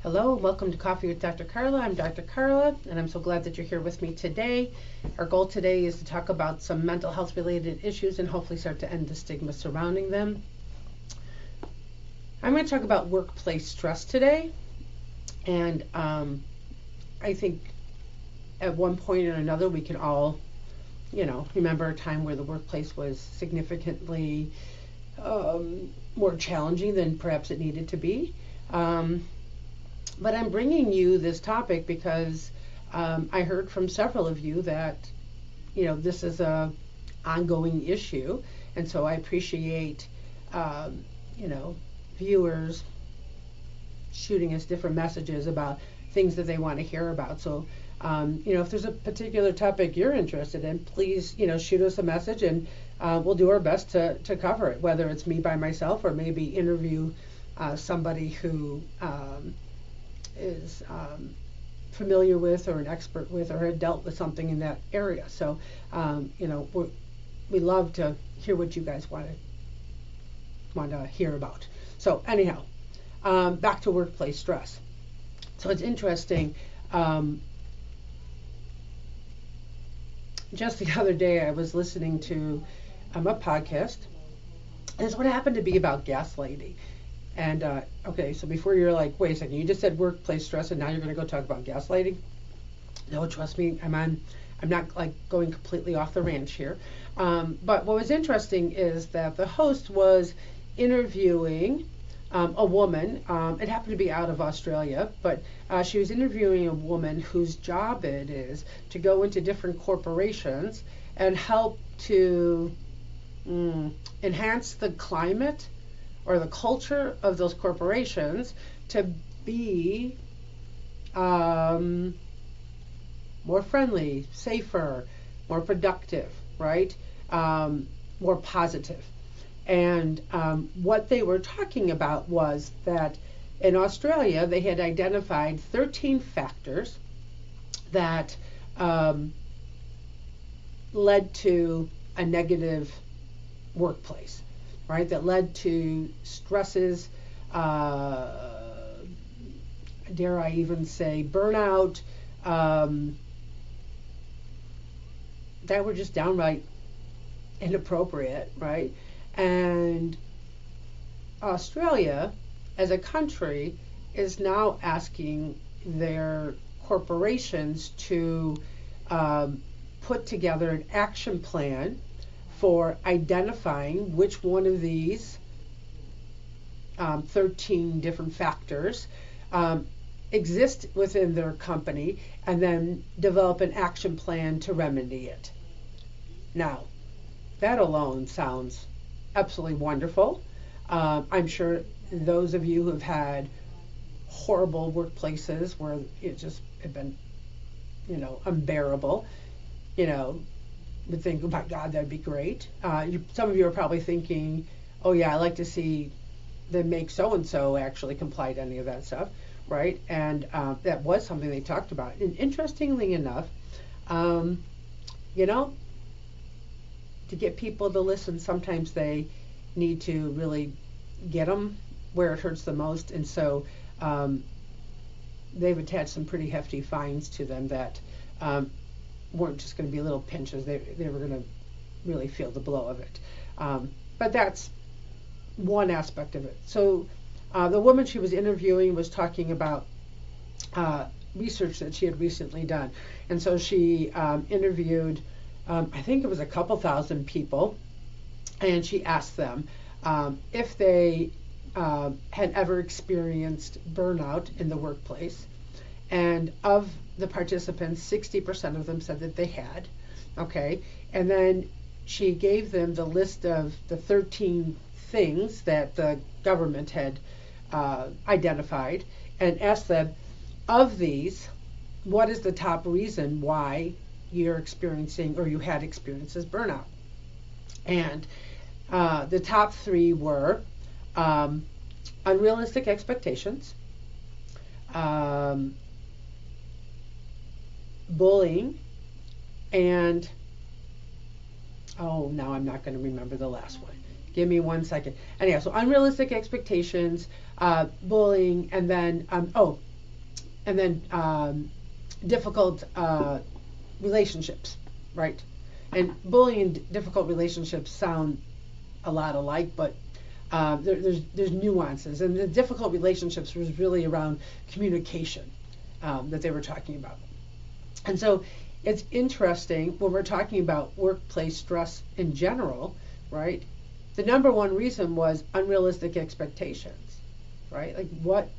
Hello, welcome to Coffee with Dr. Carla. I'm Dr. Carla, and I'm so glad that you're here with me today. Our goal today is to talk about some mental health related issues and hopefully start to end the stigma surrounding them. I'm going to talk about workplace stress today, and I think at one point or another we can all, remember a time where the workplace was significantly more challenging than perhaps it needed to be. But I'm bringing you this topic because I heard from several of you that, this is a ongoing issue. And so I appreciate, viewers shooting us different messages about things that they want to hear about. So, if there's a particular topic you're interested in, please, shoot us a message and we'll do our best to cover it, whether it's me by myself or maybe interview somebody who is familiar with or an expert with or had dealt with something in that area. So, we love to hear what you guys want to hear about. So anyhow, back to workplace stress. So it's interesting. Just the other day, I was listening to a podcast. This would happen to be about gaslighting. And, okay, so before you're like, wait a second, you just said workplace stress and now you're going to go talk about gaslighting? No, trust me, I'm not like going completely off the ranch here. But what was interesting is that the host was interviewing a woman. It happened to be out of Australia, but she was interviewing a woman whose job it is to go into different corporations and help to enhance the climate or the culture of those corporations to be more friendly, safer, more productive, right? More positive. And what they were talking about was that in Australia, they had identified 13 factors that led to a negative workplace. Right, that led to stresses, dare I even say burnout, that were just downright inappropriate, right? And Australia, as a country, is now asking their corporations to put together an action plan for identifying which one of these 13 different factors exist within their company and then develop an action plan to remedy it. Now, that alone sounds absolutely wonderful. I'm sure those of you who have had horrible workplaces where it just have been, unbearable, would think, oh my God, that'd be great. Some of you are probably thinking, oh yeah, I'd like to see them make so-and-so actually comply to any of that stuff, right? And that was something they talked about. And interestingly enough, to get people to listen, sometimes they need to really get them where it hurts the most. And so they've attached some pretty hefty fines to them that weren't just going to be little pinches. They were going to really feel the blow of it. But that's one aspect of it. So the woman she was interviewing was talking about research that she had recently done. And so she interviewed, I think it was a couple thousand people, and she asked them if they had ever experienced burnout in the workplace. And of the participants, 60% of them said that they had. Okay, and then she gave them the list of the 13 things that the government had identified and asked them, of these, what is the top reason why you're experiencing or you had experienced this burnout? And the top three were unrealistic expectations, bullying, and now I'm not going to remember the last one. Give me 1 second. Anyhow, so unrealistic expectations, bullying, and then and then difficult relationships, right? And bullying and difficult relationships sound a lot alike, but there's nuances. And the difficult relationships was really around communication that they were talking about. And so it's interesting when we're talking about workplace stress in general, right? The number one reason was unrealistic expectations, right? Like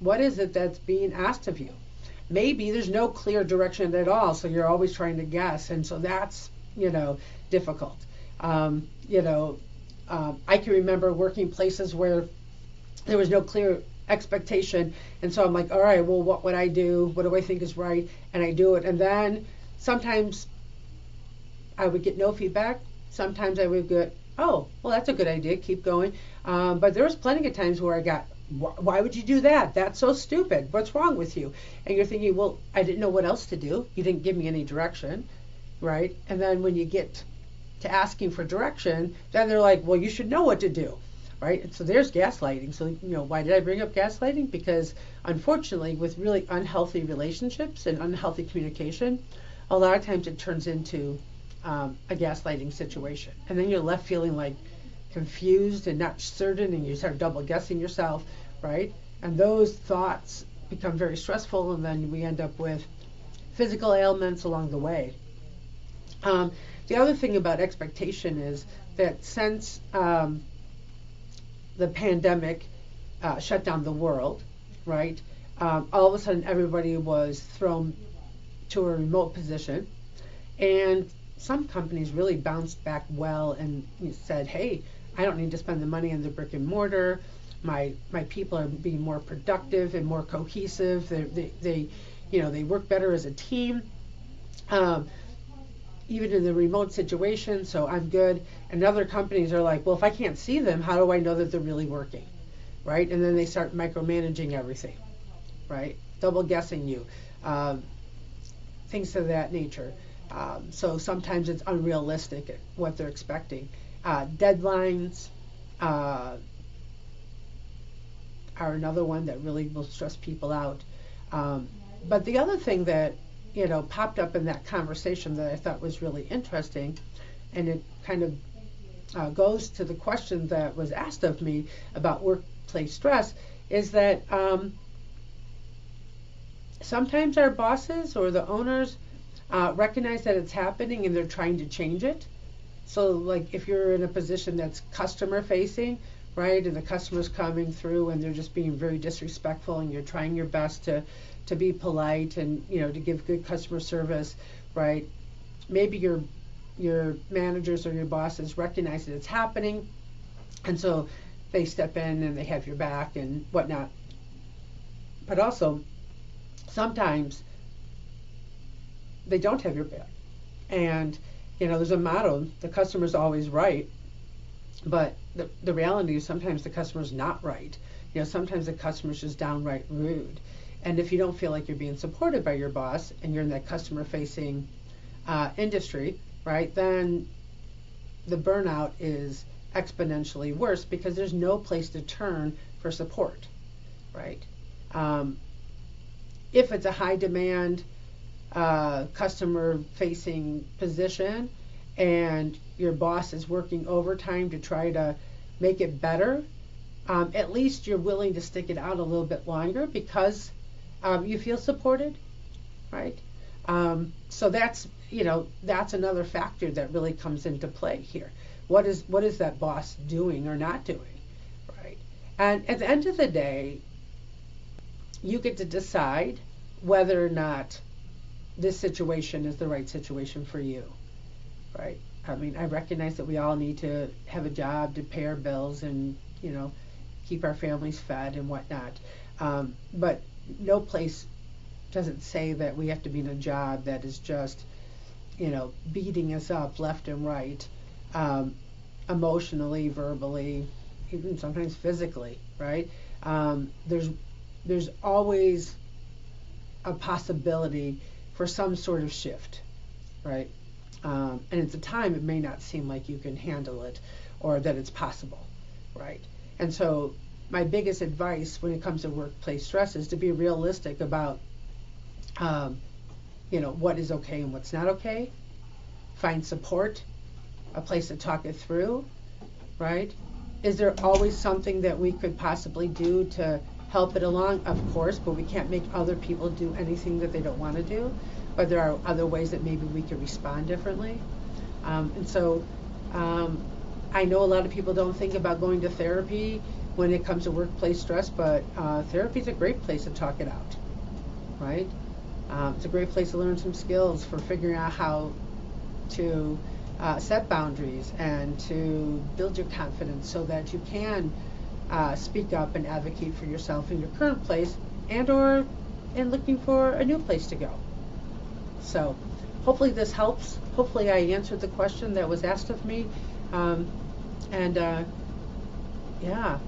what is it that's being asked of you? Maybe there's no clear direction at all, so you're always trying to guess, and so that's, difficult. I can remember working places where there was no clear expectation, and so I'm like, all right, well, what would I do? What do I think is right? And I do it, and then sometimes I would get no feedback. Sometimes I would get, oh, well, that's a good idea, keep going. But there was plenty of times where I got, why would you do that? That's so stupid. What's wrong with you? And you're thinking, well, I didn't know what else to do. You didn't give me any direction, right? And then when you get to asking for direction, then they're like, well, you should know what to do, right? And so there's gaslighting. So, why did I bring up gaslighting? Because unfortunately, with really unhealthy relationships and unhealthy communication, a lot of times it turns into a gaslighting situation. And then you're left feeling like confused and not certain, and you start double guessing yourself, right? And those thoughts become very stressful, and then we end up with physical ailments along the way. The other thing about expectation is that since the pandemic shut down the world, right? All of a sudden everybody was thrown to a remote position, and some companies really bounced back well and said, hey, I don't need to spend the money on the brick and mortar. My people are being more productive and more cohesive. They work better as a team, even in the remote situation. So I'm good. And other companies are like, well, if I can't see them, how do I know that they're really working, right? And then they start micromanaging everything, right? Double guessing you, things of that nature. So sometimes it's unrealistic what they're expecting. Deadlines are another one that really will stress people out. But the other thing that popped up in that conversation that I thought was really interesting, and it kind of goes to the question that was asked of me about workplace stress, is that sometimes our bosses or the owners recognize that it's happening and they're trying to change it. So like if you're in a position that's customer facing, right, and the customer's coming through and they're just being very disrespectful, and you're trying your best to be polite and to give good customer service, right? Maybe your managers or your bosses recognize that it's happening, and so they step in and they have your back and whatnot. But also sometimes they don't have your back, and there's a motto, the customer's always right, but the reality is sometimes the customer's not right. Sometimes the customer's just downright rude. And if you don't feel like you're being supported by your boss and you're in that customer facing industry, right, then the burnout is exponentially worse because there's no place to turn for support, right? If it's a high demand customer facing position and your boss is working overtime to try to make it better, at least you're willing to stick it out a little bit longer because you feel supported, right? So that's another factor that really comes into play here. What is that boss doing or not doing, right? And at the end of the day, you get to decide whether or not this situation is the right situation for you, right? I mean, I recognize that we all need to have a job to pay our bills and, keep our families fed and whatnot. But no place doesn't say that we have to be in a job that is just, beating us up left and right, emotionally, verbally, even sometimes physically, right? There's always a possibility for some sort of shift, right? And at the time, it may not seem like you can handle it or that it's possible, right? And so my biggest advice when it comes to workplace stress is to be realistic about what is okay and what's not okay. Find support, a place to talk it through, right? Is there always something that we could possibly do to help it along? Of course, but we can't make other people do anything that they don't want to do. But there are other ways that maybe we could respond differently. And so I know a lot of people don't think about going to therapy when it comes to workplace stress, but therapy is a great place to talk it out, right? It's a great place to learn some skills for figuring out how to set boundaries and to build your confidence so that you can speak up and advocate for yourself in your current place and looking for a new place to go. So hopefully this helps. Hopefully I answered the question that was asked of me. Yeah,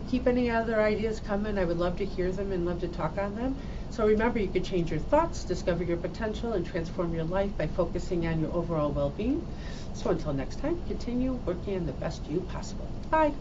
keep any other ideas coming. I would love to hear them and love to talk on them. So remember, you can change your thoughts, discover your potential, and transform your life by focusing on your overall well-being. So until next time, continue working on the best you possible. Bye.